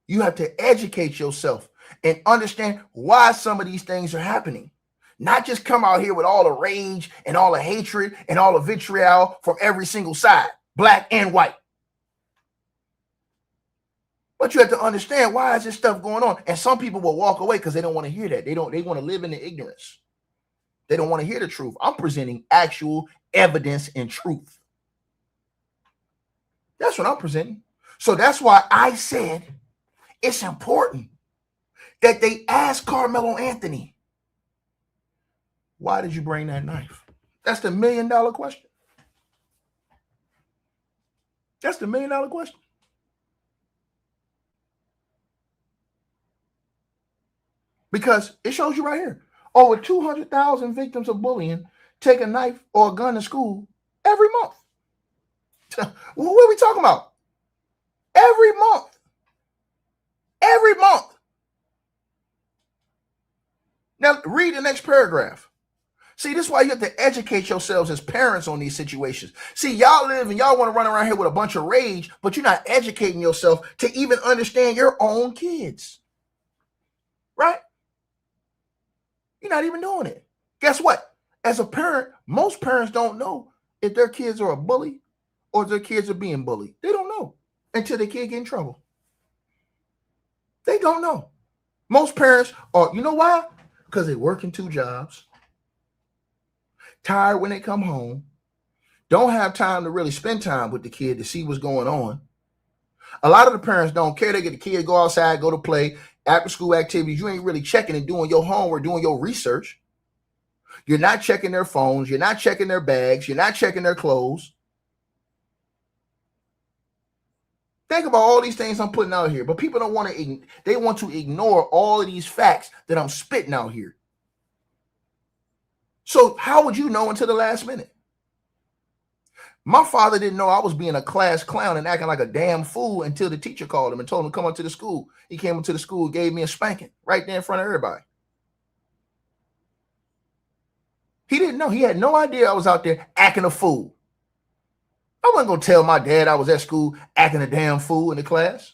You have to educate yourself and understand why some of these things are happening. Not just come out here with all the rage and all the hatred and all the vitriol from every single side, black and white. But you have to understand, why is this stuff going on? And some people will walk away because they don't want to hear that. They want to live in the ignorance. They don't want to hear the truth. I'm presenting actual evidence and truth. That's what I'm presenting. So that's why I said it's important that they ask Karmelo Anthony, why did you bring that knife? That's the $1 million question. That's the $1 million question. Because it shows you right here. Over 200,000 victims of bullying take a knife or a gun to school every month. What are we talking about? Every month. Every month. Now, read the next paragraph. See, this is why you have to educate yourselves as parents on these situations. See, y'all live and y'all want to run around here with a bunch of rage, but you're not educating yourself to even understand your own kids. Right? You're not even doing it. Guess what? As a parent, most parents don't know if their kids are a bully or if their kids are being bullied. They don't know until their kid get in trouble. They don't know. Most parents are, you know why? Because they work in 2 jobs, tired when they come home, don't have time to really spend time with the kid to see what's going on. A lot of the parents don't care. They get the kid to go outside, go to play, after school activities. You ain't really checking and doing your homework, doing your research. You're not checking their phones. You're not checking their bags. You're not checking their clothes. Think about all these things I'm putting out here, but people don't want to, they want to ignore all of these facts that I'm spitting out here. So how would you know until the last minute? My father didn't know I was being a class clown and acting like a damn fool until the teacher called him and told him to come up to the school. He came up to the school, gave me a spanking right there in front of everybody. He didn't know. He had no idea I was out there acting a fool. I wasn't going to tell my dad I was at school acting a damn fool in the class,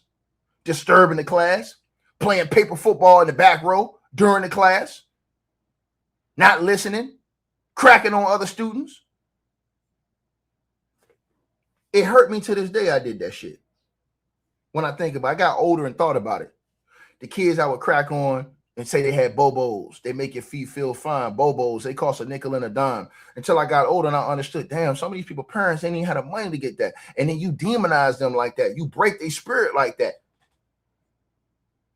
disturbing the class, playing paper football in the back row during the class, not listening, cracking on other students. It hurt me to this day I did that shit. When I think about it, I got older and thought about it. The kids I would crack on and say they had bobos. They make your feet feel fine. Bobos, they cost a nickel and a dime. Until I got older and I understood, damn, some of these people, parents, they didn't even have the money to get that. And then you demonize them like that. You break their spirit like that.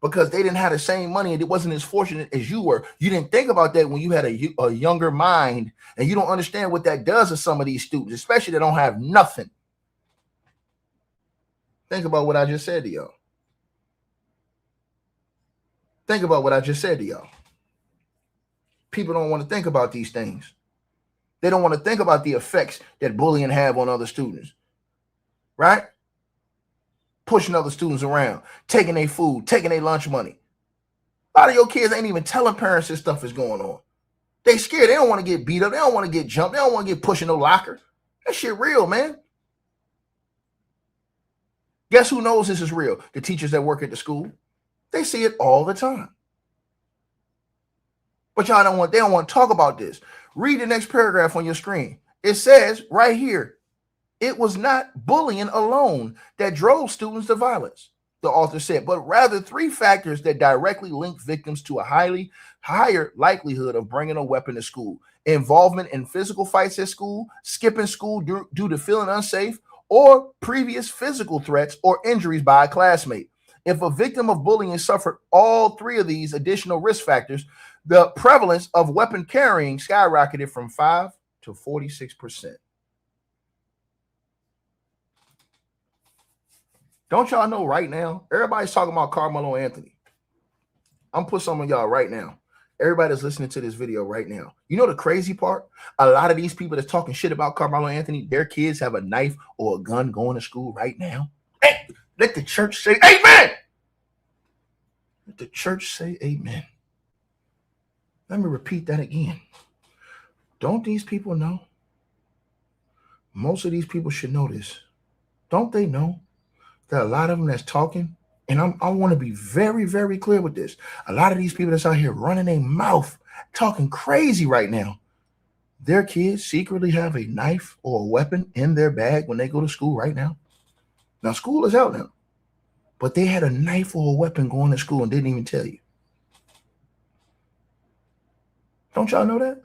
because they didn't have the same money and it wasn't as fortunate as you were. You didn't think about that when you had a younger mind, and you don't understand what that does to some of these students, especially that don't have nothing. Think about what I just said to y'all. Think about what I just said to y'all. People don't want to think about these things. They don't want to think about the effects that bullying have on other students, right? Pushing other students around, taking their food, taking their lunch money. A lot of your kids ain't even telling parents this stuff is going on. They scared. They don't want to get beat up. They don't want to get jumped. They don't want to get pushed in no locker. That shit real, man. Guess who knows this is real? The teachers that work at the school. They see it all the time. But y'all they don't want to talk about this. Read the next paragraph on your screen. It says right here, it was not bullying alone that drove students to violence, the author said, but rather three factors that directly link victims to a higher likelihood of bringing a weapon to school: involvement in physical fights at school, skipping school due to feeling unsafe, or previous physical threats or injuries by a classmate. If a victim of bullying suffered all three of these additional risk factors, the prevalence of weapon carrying skyrocketed from 5 to 46%. Don't y'all know right now? Everybody's talking about Karmelo Anthony. I'm putting some of y'all right now. Everybody that's listening to this video right now. You know the crazy part? A lot of these people that's talking shit about Karmelo Anthony, their kids have a knife or a gun going to school right now. Hey, let the church say amen. Let the church say amen. Let me repeat that again. Don't these people know? Most of these people should know this. Don't they know that a lot of them that's talking, and I want to be very, very clear with this. A lot of these people that's out here running their mouth, talking crazy right now, their kids secretly have a knife or a weapon in their bag when they go to school right now. Now, school is out now, but they had a knife or a weapon going to school and didn't even tell you. Don't y'all know that?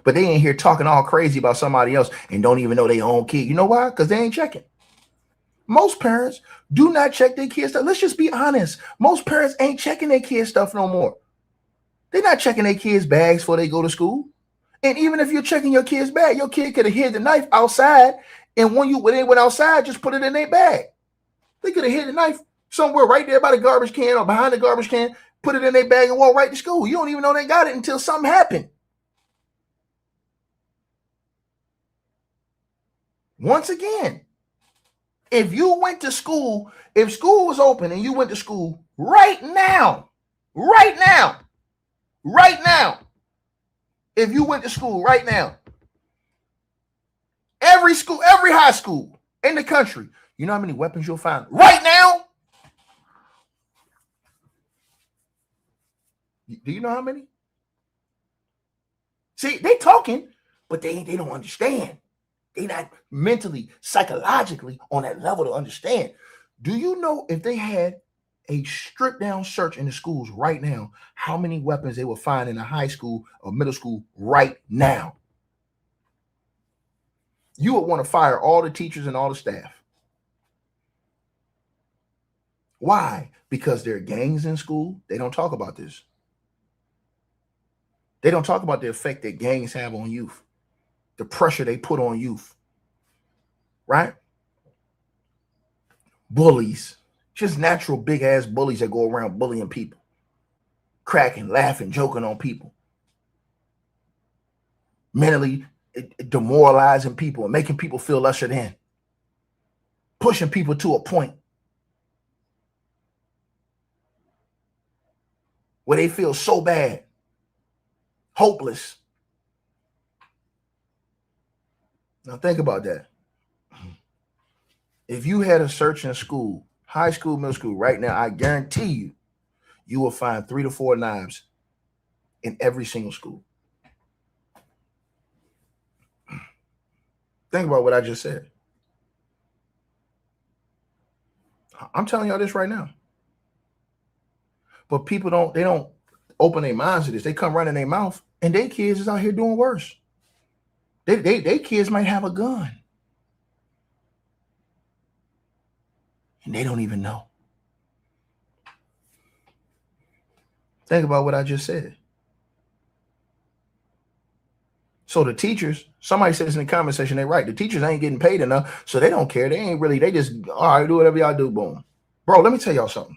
But they ain't here talking all crazy about somebody else and don't even know their own kid. You know why? Because they ain't checking. Most parents do not check their kids' stuff. Let's just be honest. Most parents ain't checking their kids' stuff no more. They're not checking their kids' bags before they go to school. And even if you're checking your kid's bag, your kid could have hid the knife outside, and when they went outside, just put it in their bag. They could have hid the knife somewhere right there by the garbage can or behind the garbage can, put it in their bag and walk right to school. You don't even know they got it until something happened. Once again, if you went to school, if school was open and you went to school right now, if you went to school right now, every school, every high school in the country, you know how many weapons you'll find right now? Do you know how many? See, they talking, but they don't understand. They're not mentally, psychologically on that level to understand. Do you know if they had a stripped down search in the schools right now, how many weapons they will find in a high school or middle school right now? You would want to fire all the teachers and all the staff. Why? Because there are gangs in school. They don't talk about this. They don't talk about the effect that gangs have on youth, the pressure they put on youth, right? Bullies, just natural big ass bullies that go around bullying people, cracking, laughing, joking on people, mentally demoralizing people and making people feel ushered in, pushing people to a point where they feel so bad, hopeless. Now think about that. If you had a search in school, high school, middle school, right now, I guarantee you, you will find 3 to 4 knives in every single school. Think about what I just said. I'm telling y'all this right now. But people don't open their minds to this. They come running their mouth, and their kids is out here doing worse. They kids might have a gun. And they don't even know. Think about what I just said. So the teachers, somebody says in the comment section, they're right. The teachers ain't getting paid enough, so they don't care. They just, all right, do whatever y'all do, boom. Bro, let me tell y'all something.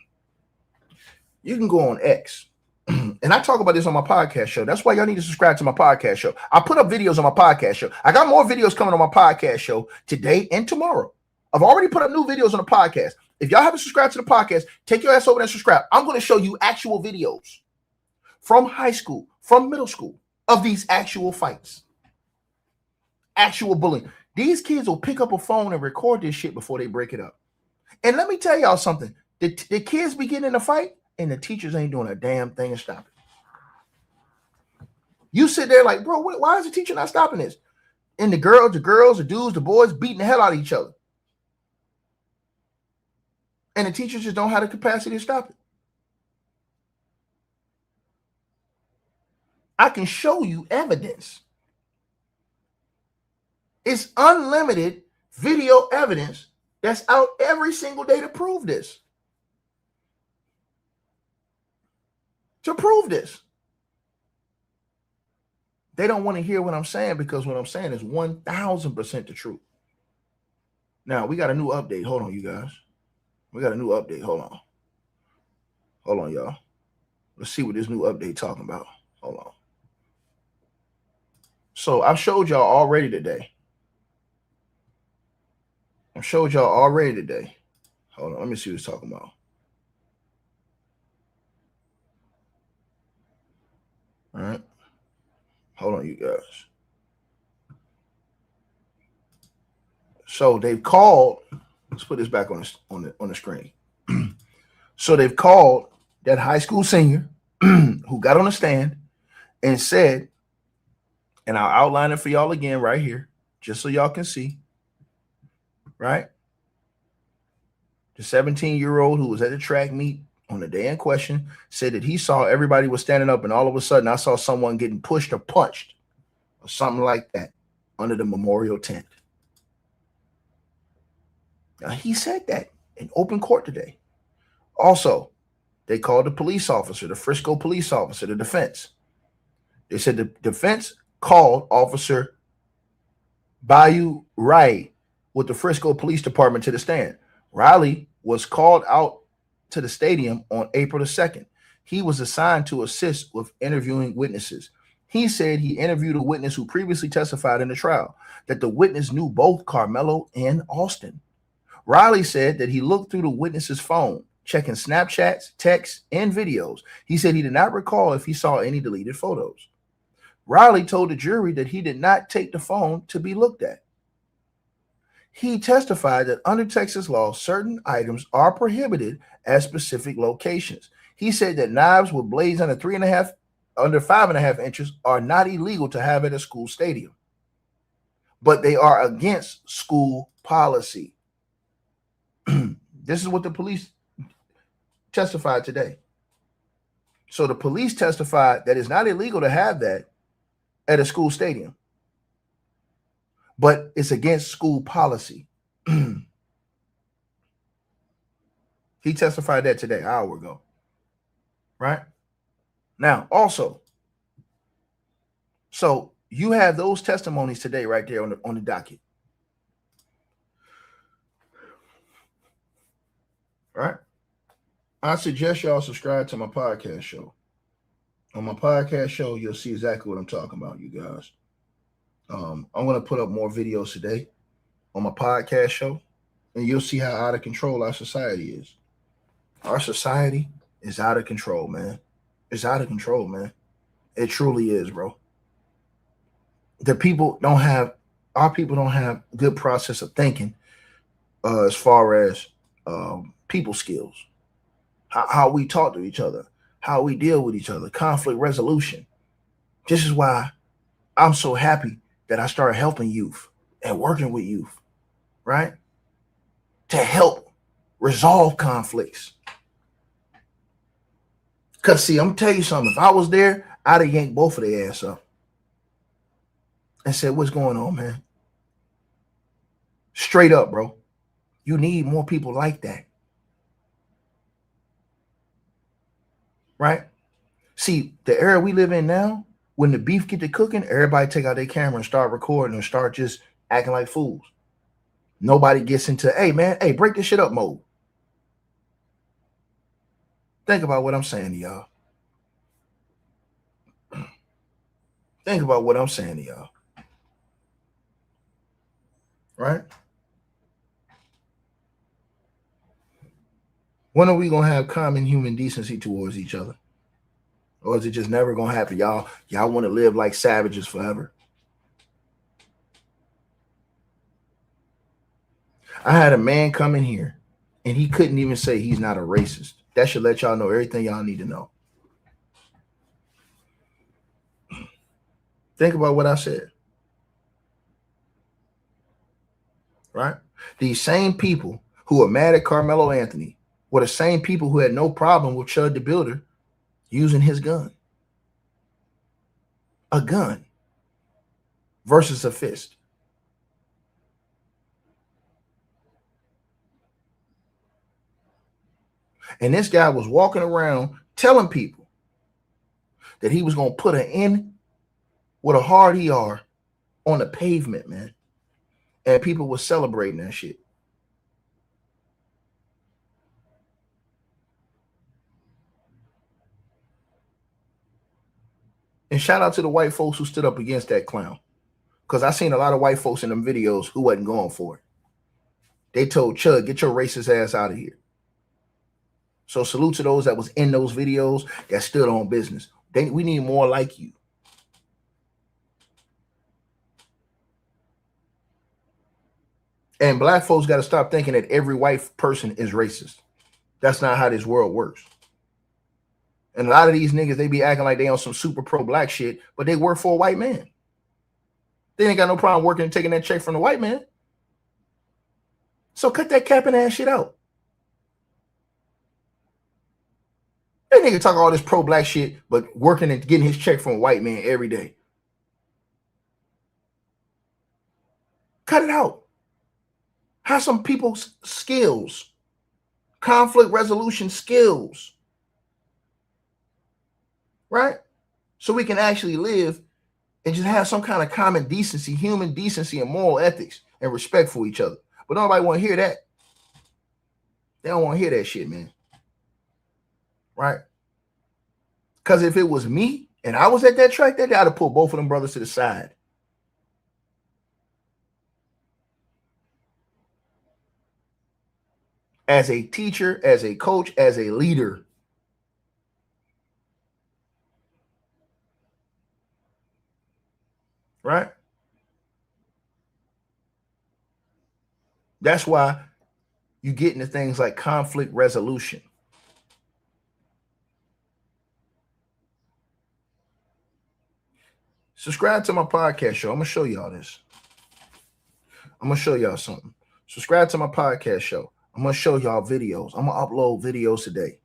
You can go on X. And I talk about this on my podcast show. That's why y'all need to subscribe to my podcast show. I put up videos on my podcast show. I got more videos coming on my podcast show today and tomorrow. I've already put up new videos on the podcast. If y'all haven't subscribed to the podcast, take your ass over there and subscribe. I'm going to show you actual videos from high school, from middle school, of these actual fights. Actual bullying. These kids will pick up a phone and record this shit before they break it up. And let me tell y'all something. The kids be getting in a fight, and the teachers ain't doing a damn thing to stop it. You sit there like, bro, why is the teacher not stopping this? And the girls, the dudes, the boys beating the hell out of each other. And the teachers just don't have the capacity to stop it. I can show you evidence. It's unlimited video evidence that's out every single day to prove this. To prove this. They don't want to hear what I'm saying because what I'm saying is 1,000% the truth. Now, we got a new update. Hold on, you guys. We got a new update. Hold on. Hold on, y'all. Let's see what this new update talking about. Hold on. So I showed y'all already today. Hold on, let me see what it's talking about. All right. Hold on, you guys. So they've called. Let's put this back on the screen. So they've called that high school senior who got on the stand and said, and I'll outline it for y'all again right here, just so y'all can see. Right? The 17-year-old who was at the track meet on the day in question said that he saw everybody was standing up, and all of a sudden I saw someone getting pushed or punched or something like that under the memorial tent. Now, he said that in open court today. Also, they called the police officer, the Frisco police officer, the defense. They said the defense called Officer Bayou Riley with the Frisco Police Department to the stand. Riley was called out to the stadium on April the 2nd. He was assigned to assist with interviewing witnesses. He said he interviewed a witness who previously testified in the trial, that the witness knew both Karmelo and Austin. Riley said that he looked through the witness's phone, checking Snapchats, texts, and videos. He said he did not recall if he saw any deleted photos. Riley told the jury that he did not take the phone to be looked at. He testified that under Texas law, certain items are prohibited at specific locations. He said that knives with blades under 5.5 inches are not illegal to have at a school stadium, but they are against school policy. This is what the police testified today. So the police testified that it's not illegal to have that at a school stadium, but it's against school policy. He testified that today, an hour ago. Right? Now, also, so you have those testimonies today right there on the docket. Right? I suggest y'all subscribe to my podcast show. On my podcast show, you'll see exactly what I'm talking about, you guys. I'm going to put up more videos today on my podcast show, and you'll see how out of control our society is. Our society is out of control, man. It's out of control, man. It truly is, bro. Our people don't have good process of thinking as far as people skills, how we talk to each other, how we deal with each other, conflict resolution. This is why I'm so happy that I started helping youth and working with youth, right? To help resolve conflicts. Because, see, I'm going to tell you something. If I was there, I'd have yanked both of their ass up and said, what's going on, man? Straight up, bro. You need more people like that. Right? See, the era we live in now, when the beef get to cooking, everybody take out their camera and start recording and start just acting like fools. Nobody gets into, hey man, hey, break this shit up mode. Think about what I'm saying to y'all. Think about what I'm saying to y'all. Right? When are we gonna have common human decency towards each other? Or is it just never gonna happen? Y'all want to live like savages forever. I had a man come in here and he couldn't even say he's not a racist. That should let y'all know everything y'all need to know. Think about what I said. Right? These same people who are mad at Karmelo Anthony were the same people who had no problem with Chud the Builder using his gun. A gun versus a fist. And this guy was walking around telling people that he was going to put an end with a hard ER on the pavement, man. And people were celebrating that shit. And shout out to the white folks who stood up against that clown. Because I seen a lot of white folks in them videos who wasn't going for it. They told Chud, get your racist ass out of here. So salute to those that was in those videos that stood on business. We need more like you. And black folks got to stop thinking that every white person is racist. That's not how this world works. And a lot of these niggas, they be acting like they on some super pro black shit, but they work for a white man. They ain't got no problem working and taking that check from the white man. So cut that capping ass shit out. That nigga talk all this pro black shit, but working and getting his check from a white man every day. Cut it out. Have some people's skills, conflict resolution skills, right? So we can actually live and just have some kind of common decency, human decency and moral ethics and respect for each other. But nobody want to hear that. They don't want to hear that shit, man. Right? Because if it was me and I was at that track that day, I'd have pulled both of them brothers to the side. As a teacher, as a coach, as a leader. Right? That's why you get into things like conflict resolution. Subscribe to my podcast show. I'm going to show y'all this. I'm going to show y'all something. Subscribe to my podcast show. I'm going to show y'all videos. I'm going to upload videos today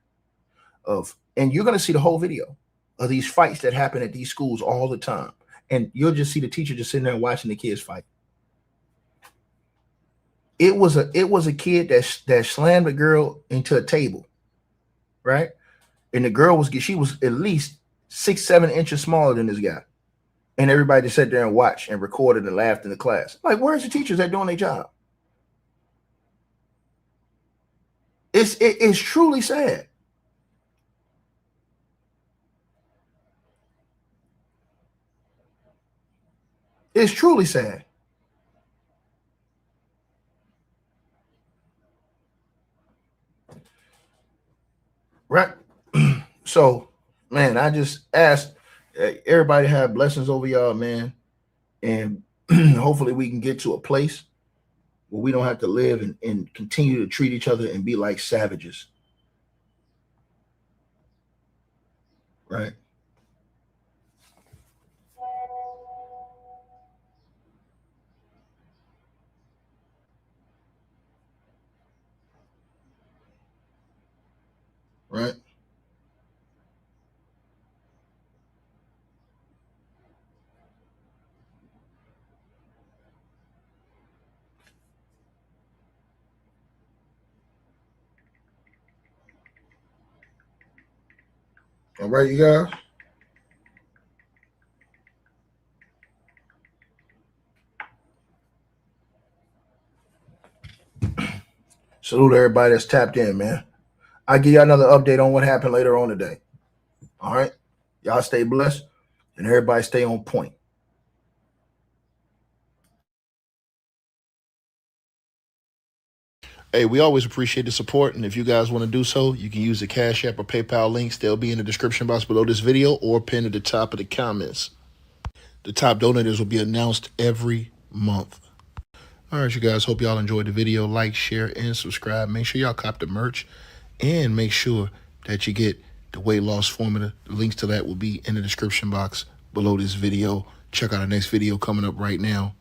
and you're going to see the whole video of these fights that happen at these schools all the time. And you'll just see the teacher just sitting there watching the kids fight. It was a kid that slammed a girl into a table, right? And the girl she was at least 6-7 inches smaller than this guy. And everybody just sat there and watched and recorded and laughed in the class. Like, where's the teachers that doing their job? It's truly sad. It's truly sad. Right? So, man, I just asked everybody to have blessings over y'all, man. And hopefully we can get to a place where we don't have to live and continue to treat each other and be like savages. Right? Right? All right, you guys. Salute everybody that's tapped in, man. I'll give you another update on what happened later on today. All right. Y'all stay blessed and everybody stay on point. Hey, we always appreciate the support, and if you guys want to do so, you can use the Cash App or PayPal links. They'll be in the description box below this video or pinned at the top of the comments. The top donators will be announced every month. All right, you guys, hope y'all enjoyed the video. Like, share, and subscribe. Make sure y'all cop the merch, and make sure that you get the weight loss formula. The links to that will be in the description box below this video. Check out our next video coming up right now.